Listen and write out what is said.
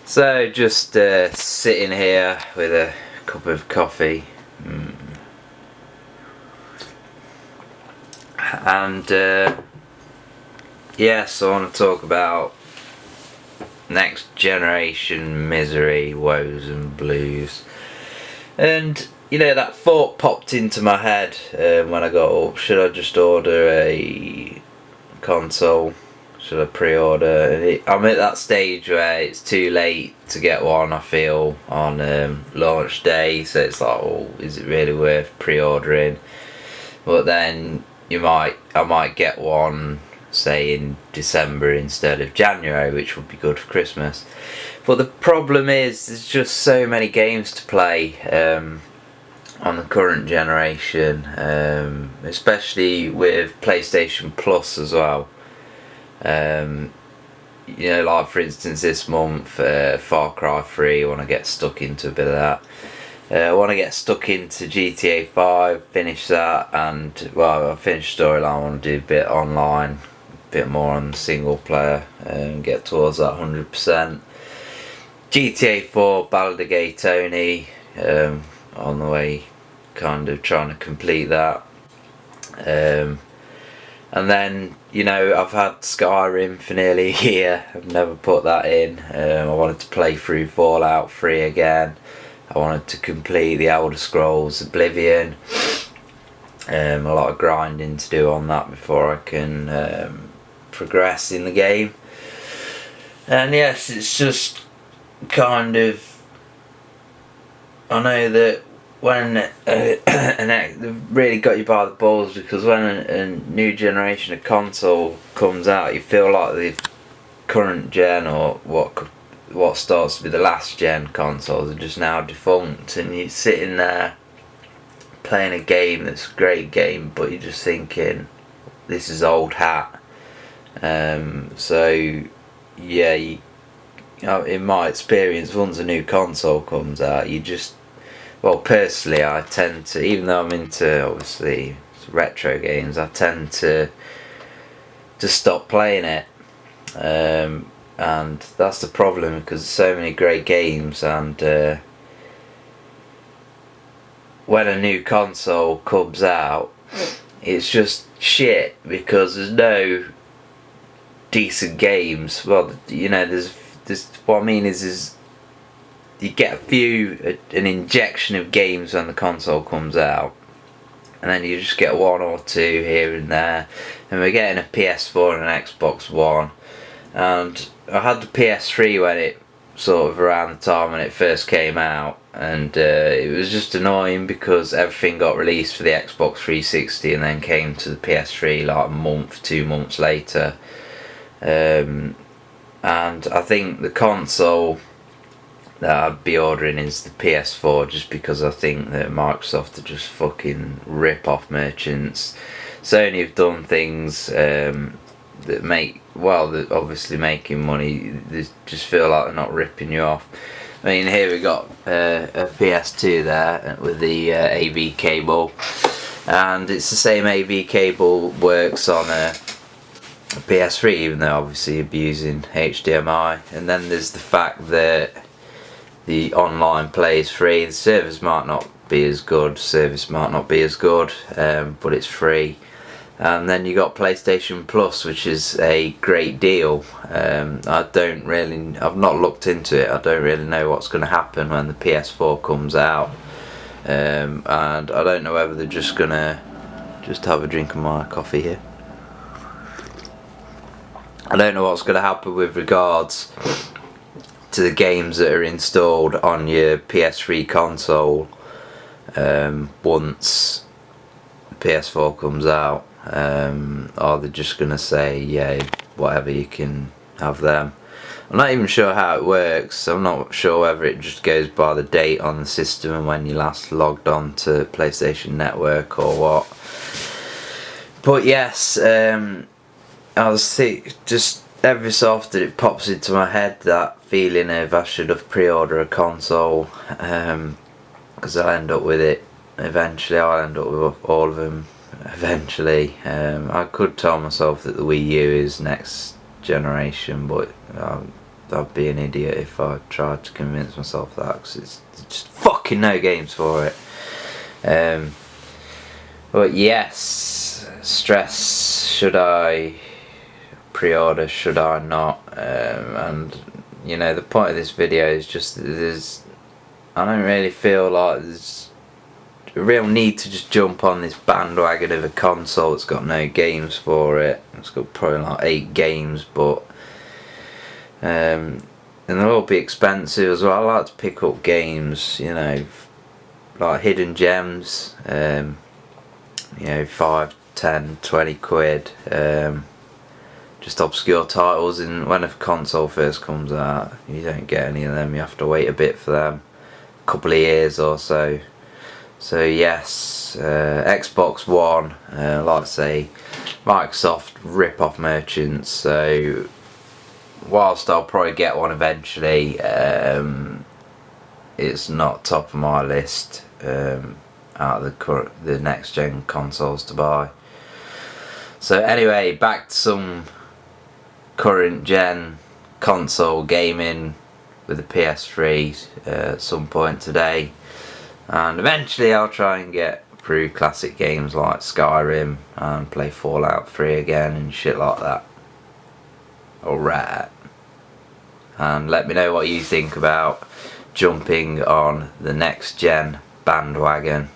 So just sitting here with a cup of coffee, and yes, I want to talk about next generation misery, woes and blues. And you know, that thought popped into my head when I got up: should I just order a console? Should I pre-order? And I'm at that stage where it's too late to get one, I feel, on launch day. So it's like, oh, is it really worth pre-ordering? But then I might get one, say in December instead of January, which would be good for Christmas. But the problem is, there's just so many games to play on the current generation, especially with PlayStation Plus as well. You know, like for instance this month, Far Cry 3, I want to get stuck into a bit of that. I want to get stuck into GTA 5, finish that, and well, I finished storyline, I want to do a bit online, a bit more on the single player, and get towards that 100%. GTA 4, Ballad of Gay Tony, on the way, kind of trying to complete that. And then, you know, I've had Skyrim for nearly a year. I've never put that in. I wanted to play through Fallout 3 again. I wanted to complete the Elder Scrolls Oblivion. A lot of grinding to do on that before I can progress in the game. And yes, it's just kind of, I know that when they've really got you by the balls, because when a new generation of console comes out, you feel like the current gen, or what starts to be the last gen consoles, are just now defunct, and you're sitting there playing a game that's a great game, but you're just thinking, this is old hat. So yeah, in my experience, once a new console comes out, you just, well, personally, I tend to, even though I'm into obviously retro games, I tend to stop playing it, and that's the problem, because there's so many great games, and when a new console comes out, it's just shit, because there's no decent games. Well, you know, there's what I mean is you get an injection of games when the console comes out, and then you just get one or two here and there, and we're getting a PS4 and an Xbox One. And I had the PS3 when it sort of around the time when it first came out, and it was just annoying because everything got released for the Xbox 360 and then came to the PS3 like a month, 2 months later. And I think the console that I'd be ordering is the PS4, just because I think that Microsoft are just fucking rip-off merchants. Sony have done things that make, well, they're obviously making money, they just feel like they're not ripping you off. I mean, here we got a PS2 there with the AV cable, and it's the same AV cable works on a PS3, even though obviously you're using HDMI. And then there's the fact that the online play is free. The service might not be as good, but it's free. And then you got PlayStation Plus, which is a great deal. I've not looked into it. I don't really know what's going to happen when the PS4 comes out. And I don't know whether they're just going to have a drink of my coffee here. I don't know what's going to happen with regards to the games that are installed on your PS3 console once the PS4 comes out. Are they just going to say, yeah, whatever, you can have them? I'm not even sure how it works. I'm not sure whether it just goes by the date on the system and when you last logged on to PlayStation Network or what. But yes, I was just every so often it pops into my head, that feeling of I should have pre-ordered a console, because I'll end up with it eventually. I'll end up with all of them eventually. I could tell myself that the Wii U is next generation, but I'd be an idiot if I tried to convince myself that, because it's just fucking no games for it. But yes, stress. Should I pre-order? Should I not? And you know, the point of this video is just that I don't really feel like there's a real need to just jump on this bandwagon of a console that's got no games for it. It's got probably like 8 games, but and they'll all be expensive as well. I like to pick up games, you know, like hidden gems, you know, 5, 10, 20 quid, just obscure titles. And when a console first comes out, you don't get any of them, you have to wait a bit for them, a couple of years or so. So yes, Xbox One, like I say, Microsoft rip off merchants, so whilst I'll probably get one eventually, it's not top of my list out of the next gen consoles to buy. So anyway, back to some current gen console gaming with the PS3 at some point today, and eventually I'll try and get through classic games like Skyrim and play Fallout 3 again and shit like that. Alright, and let me know what you think about jumping on the next gen bandwagon.